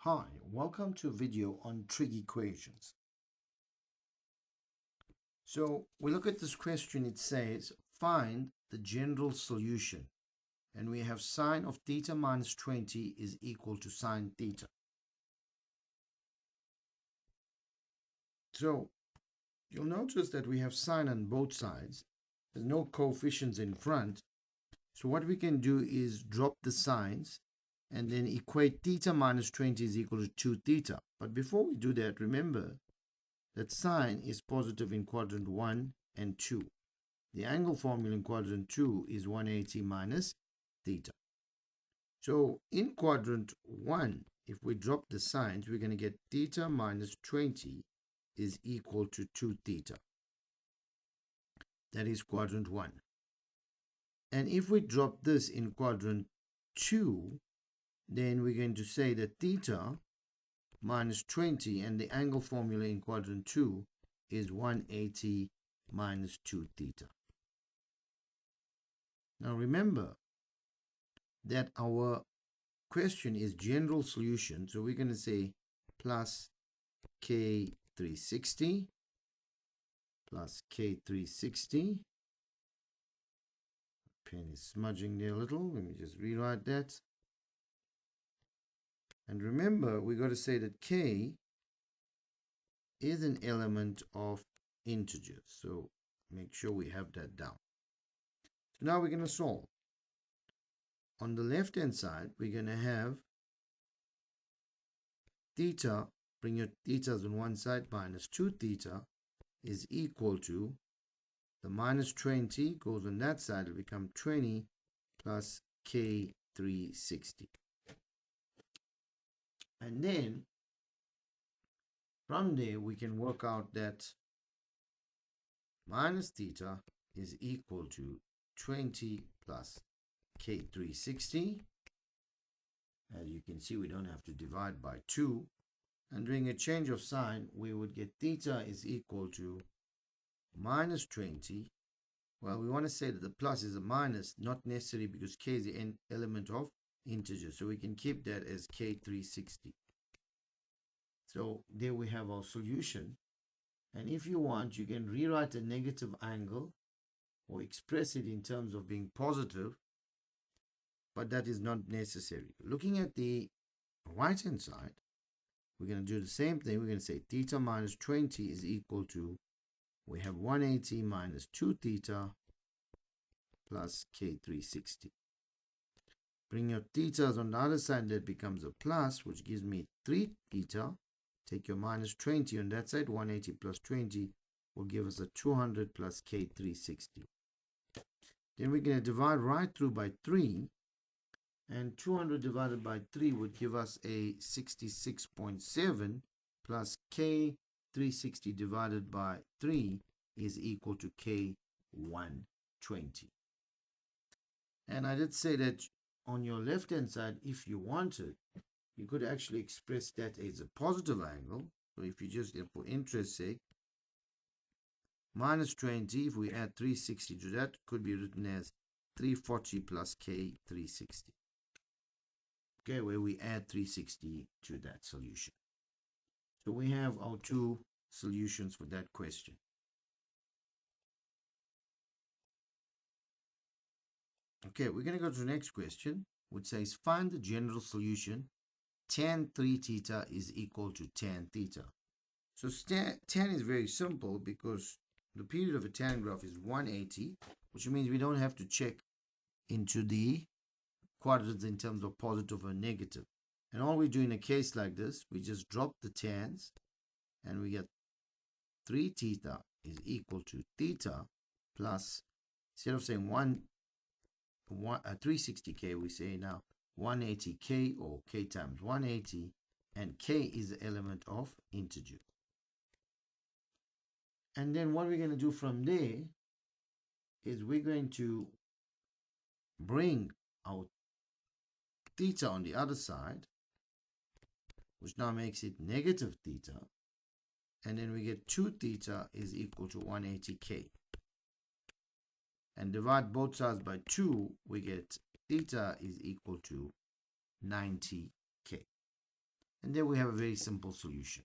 Hi, welcome to a video on trig equations. So we look at this question. It says find the general solution, and we have sine of theta minus 20 is equal to sine theta. So you'll notice that we have sine on both sides. There's no coefficients in front. So what we can do is drop the signs and then equate theta minus 20 is equal to 2 theta. But before we do that, remember that sine is positive in quadrant 1 and 2. The angle formula in quadrant 2 is 180 minus theta. So in quadrant 1, if we drop the signs, we're going to get theta minus 20 is equal to 2 theta. That is quadrant 1. And if we drop this in quadrant 2, then we're going to say that theta minus 20, and the angle formula in quadrant 2 is 180 minus 2 theta. Now remember that our question is general solution, so we're going to say plus K360 plus K360. Pen is smudging there a little. Let me just rewrite that. And remember, we got to say that K is an element of integers. So make sure we have that down. So now we're going to solve. On the left hand side, we're going to have theta, bring your thetas on one side, minus 2 theta is equal to the minus 20 goes on that side, it'll become 20 plus K360. And then from there we can work out that minus theta is equal to 20 plus K360. As you can see, we don't have to divide by 2. And doing a change of sign, we would get theta is equal to minus 20. Well, we want to say that the plus is a minus, not necessary because k is the element of integer. So we can keep that as K360. So there we have our solution. And if you want, you can rewrite a negative angle or express it in terms of being positive, but that is not necessary. Looking at the right hand side, we're going to do the same thing. We're going to say theta minus 20 is equal to, we have 180 minus 2 theta plus K360. Bring your thetas on the other side, that becomes a plus, which gives me 3 theta. Take your minus 20 on that side, 180 plus 20 will give us a 200 plus K360. Then we're going to divide right through by 3, and 200 divided by 3 would give us a 66.7 plus K360 divided by 3 is equal to K120. And I did say that on your left hand side, if you wanted, you could actually express that as a positive angle. So if you just, for interest's sake, minus 20, if we add 360 to that, could be written as 340 plus K360. Okay, where we add 360 to that solution. So we have our two solutions for that question. Okay, we're going to go to the next question, which says find the general solution. Tan 3 theta is equal to tan theta. So tan is very simple because the period of a tan graph is 180, which means we don't have to check into the quadrants in terms of positive or negative. And all we do in a case like this, we just drop the tans and we get 3 theta is equal to theta plus, instead of saying 360k, we say now 180k, or k times 180, and k is the element of integer. And then what we're going to do from there is we're going to bring our theta on the other side, which now makes it negative theta, and then we get 2 theta is equal to 180k. And divide both sides by 2, we get theta is equal to 90k. And then we have a very simple solution.